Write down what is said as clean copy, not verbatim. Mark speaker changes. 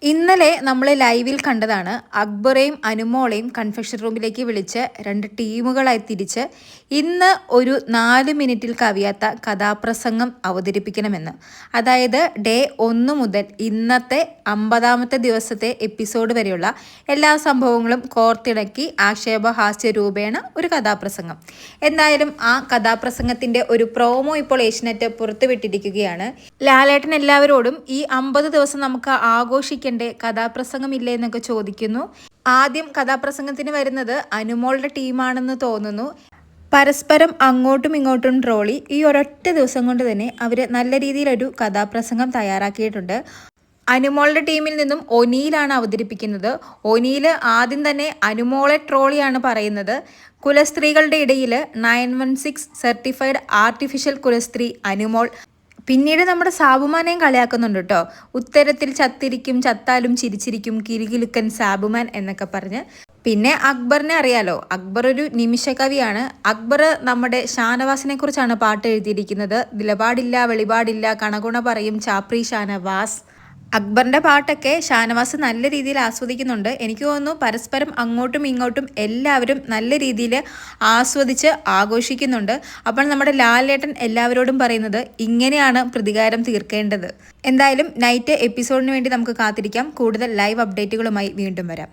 Speaker 1: ഇന്നലെ നമ്മൾ ലൈവിൽ കണ്ടതാണ് അക്ബറേയും അനുമോളെയും കൺഫെഷൻ റൂമിലേക്ക് വിളിച്ച് 2 ടീമുകളായി തിരിച്ച് ഇന്ന് ഒരു 4 മിനിറ്റിൽ കവിയാത്ത കഥാപ്രസംഗം അവതരിപ്പിക്കണമെന്ന്. അതായത് ഡേ 1 മുതൽ ഇന്നത്തെ 50ാമത്തെ ദിവസത്തെ എപ്പിസോഡ് വരെയുള്ള എല്ലാ സംഭവങ്ങളും കോർത്തിണക്കി ആക്ഷേപഹാസ്യ രൂപേണ ഒരു കഥാപ്രസംഗം. എന്തായാലും ആ കഥാപ്രസംഗത്തിൻ്റെ ഒരു പ്രോമോ ഇപ്പോൾ ഏഷ്യനെറ്റ് പുറത്തുവിട്ടിരിക്കുകയാണ്. ലാലേട്ടൻ എല്ലാവരോടും ഈ 50 ദിവസം നമുക്ക് ആഘോഷിക്കാൻ കഥാപ്രസംഗമില്ലേ എന്നൊക്കെ ചോദിക്കുന്നു. ആദ്യം കഥാപ്രസംഗത്തിന് വരുന്നത് അനുമോളുടെ ടീമാണെന്ന് തോന്നുന്നു. പരസ്പരം അങ്ങോട്ടും ഇങ്ങോട്ടും ട്രോളി ഈ ഒരൊറ്റ ദിവസം കൊണ്ട് തന്നെ അവർ നല്ല രീതിയിലൊരു കഥാപ്രസംഗം തയ്യാറാക്കിയിട്ടുണ്ട്. അനുമോളുടെ ടീമിൽ നിന്നും ഒനീലാണ് അവതരിപ്പിക്കുന്നത്. ഒനീൽ ആദ്യം തന്നെ അനുമോളെ ട്രോളിയാണ് പറയുന്നത്. കുലസ്ത്രീകളുടെ ഇടയിൽ 916 സർട്ടിഫൈഡ് ആർട്ടിഫിഷ്യൽ കുലസ്ത്രീ അനുമോൾ. പിന്നീട് നമ്മുടെ സാബുമാനെയും കളിയാക്കുന്നുണ്ട് കേട്ടോ. ഉത്തരത്തിൽ ചത്തിരിക്കും, ചത്താലും ചിരിച്ചിരിക്കും, കിലുകിലുക്കൻ സാബുമാൻ എന്നൊക്കെ പറഞ്ഞ്. പിന്നെ അക്ബറിനെ അറിയാലോ, അക്ബർ ഒരു നിമിഷകവിയാണ്. അക്ബർ നമ്മുടെ ഷാനവാസിനെ കുറിച്ചാണ് പാട്ട് എഴുതിയിരിക്കുന്നത്. നിലപാടില്ല, വെളിപാടില്ല, കണകുണ പറയും ചാപ്രി ഷാനവാസ്. അക്ബറിൻ്റെ പാട്ടൊക്കെ ഷാനവാസ് നല്ല രീതിയിൽ ആസ്വദിക്കുന്നുണ്ട്. എനിക്ക് തോന്നുന്നു പരസ്പരം അങ്ങോട്ടും ഇങ്ങോട്ടും എല്ലാവരും നല്ല രീതിയിൽ ആസ്വദിച്ച് ആഘോഷിക്കുന്നുണ്ട്. അപ്പോൾ നമ്മുടെ ലാലേട്ടൻ എല്ലാവരോടും പറയുന്നത് ഇങ്ങനെയാണ് പ്രതികാരം തീർക്കേണ്ടത്. എന്തായാലും നൈറ്റ് എപ്പിസോഡിന് വേണ്ടി നമുക്ക് കാത്തിരിക്കാം. കൂടുതൽ ലൈവ് അപ്ഡേറ്റുകളുമായി വീണ്ടും വരാം.